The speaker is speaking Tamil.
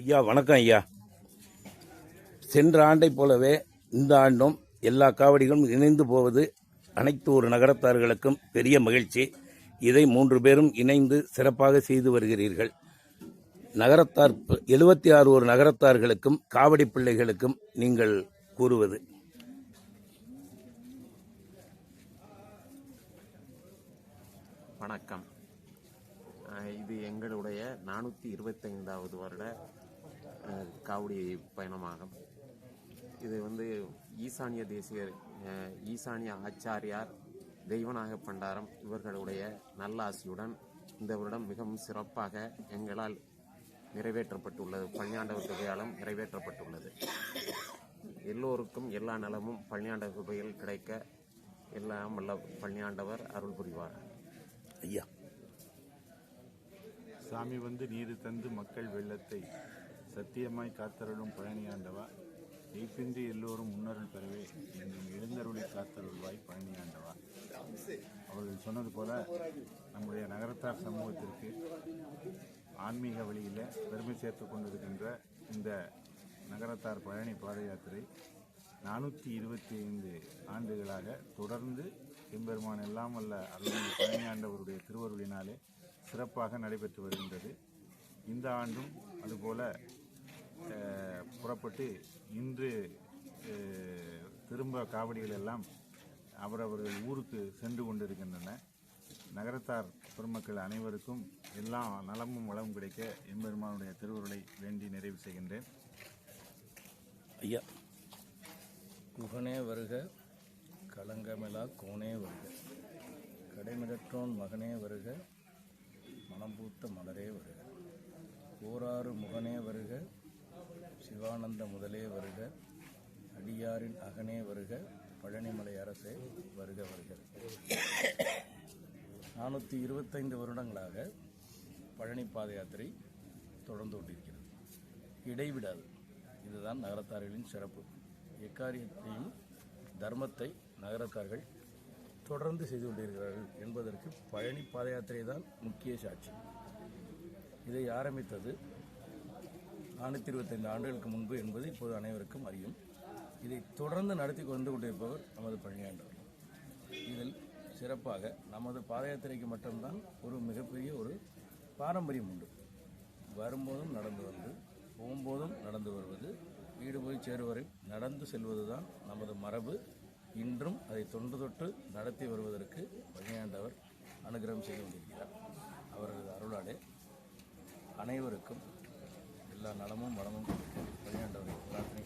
ஐயா வணக்கம் ஐயா. சென்ற ஆண்டை போலவே இந்த ஆண்டும் எல்லா காவடிகளும் இணைந்து போவது அனைத்து ஒரு நகரத்தார்களுக்கும் பெரிய மகிழ்ச்சி. இதை 3 பேரும் இணைந்து சிறப்பாக செய்து வருகிறீர்கள். நகரத்தார் 76 ஒரு நகரத்தார்களுக்கும் காவடி பிள்ளைகளுக்கும் நீங்கள் கூறுவது? வணக்கம். இது எங்களுடைய 425வது வருட காவடி பயணமாகும். இது ஈசானிய ஆச்சாரியார், தெய்வநாக பண்டாரம் இவர்களுடைய நல்லாசியுடன் இந்த வருடம் மிகவும் சிறப்பாக எங்களால் நிறைவேற்றப்பட்டுள்ளது. பழனியாண்டவர் கிருபையாலும் நிறைவேற்றப்பட்டுள்ளது. எல்லோருக்கும் எல்லா நலமும் பழனியாண்டவர் கிருபையில் கிடைக்க எல்லாம் வல்ல பழனியாண்டவர் அருள் புரிவார். ஐயா, சாமி நீரு தந்து மக்கள் வெள்ளத்தை சத்தியமாய் காத்தருளும் பழனியாண்டவா, எய்ப்பின்றி எல்லோரும் முன்னருள் பெறவே என்றும் எழுந்தருளை காத்தருள்வாய் பழனியாண்டவா. அவர்கள் சொன்னது போல நம்முடைய நகரத்தார் சமூகத்திற்கு ஆன்மீக வழியில் பெருமை சேர்த்து கொண்டிருக்கின்ற இந்த நகரத்தார் பழனி பாத யாத்திரை 425 ஆண்டுகளாக தொடர்ந்து எம்பெருமான் எல்லாம் வல்ல அருள்மிகு பழனியாண்டவருடைய திருவருளினாலே சிறப்பாக நடைபெற்று வருகின்றது. இந்த ஆண்டும் அதுபோல புறப்பட்டு இன்று திரும்ப காவடிகள் எல்லாம் அவரவர்கள் ஊருக்கு சென்று கொண்டிருக்கின்றன. நகரத்தார் பெருமக்கள் அனைவருக்கும் எல்லா நலமும் வளமும் கிடைக்க எம்பெருமானுடைய திருவருளை வேண்டி நிறைவு செய்கின்றேன். ஐயா, குகனே வருக, களங்கமிலா கோனே வருக, கடைமிடற்றோன் மகனே வருக, மனம்பூத்த மலரே வருக, ஓராறு முகனே வருக, சிவானந்த முதலே வருக, அடியாரின் அகனே வருக, பழனிமலை அரசே வருக வருக. 425 வருடங்களாக பழனி பாத யாத்திரை தொடர்ந்து கொண்டிருக்கிறது, இடைவிடாது. இதுதான் நகரத்தார்களின் சிறப்பு. எக்காரியத்தையும் தர்மத்தை நகரத்தார்கள் தொடர்ந்து செய்து கொண்டிருக்கிறார்கள் என்பதற்கு பழனி பாத யாத்திரை தான் முக்கிய சாட்சி. இதை ஆரம்பித்தது 425 ஆண்டுகளுக்கு முன்பு என்பது இப்போது அனைவருக்கும் அறியும். இதை தொடர்ந்து நடத்தி கொண்டு கொண்டிருப்பவர் நமது பழனியாண்டவர். இதில் சிறப்பாக நமது பாத யாத்திரைக்கு மட்டும்தான் ஒரு மிகப்பெரிய ஒரு பாரம்பரியம் உண்டு. வரும்போதும் நடந்து வந்து, போகும்போதும் நடந்து வருவது, வீடு போய் சேருவரை நடந்து செல்வதுதான் நமது மரபு. இன்றும் அதை தொன்று தொட்டு நடத்தி வருவதற்கு பழனியாண்டவர் அனுகிரகம் செய்து கொண்டிருக்கிறார். அவரது அருளாலே அனைவருக்கும் எல்லா நலமும் வளமும் பழனியாண்டவரை பிரார்த்தனை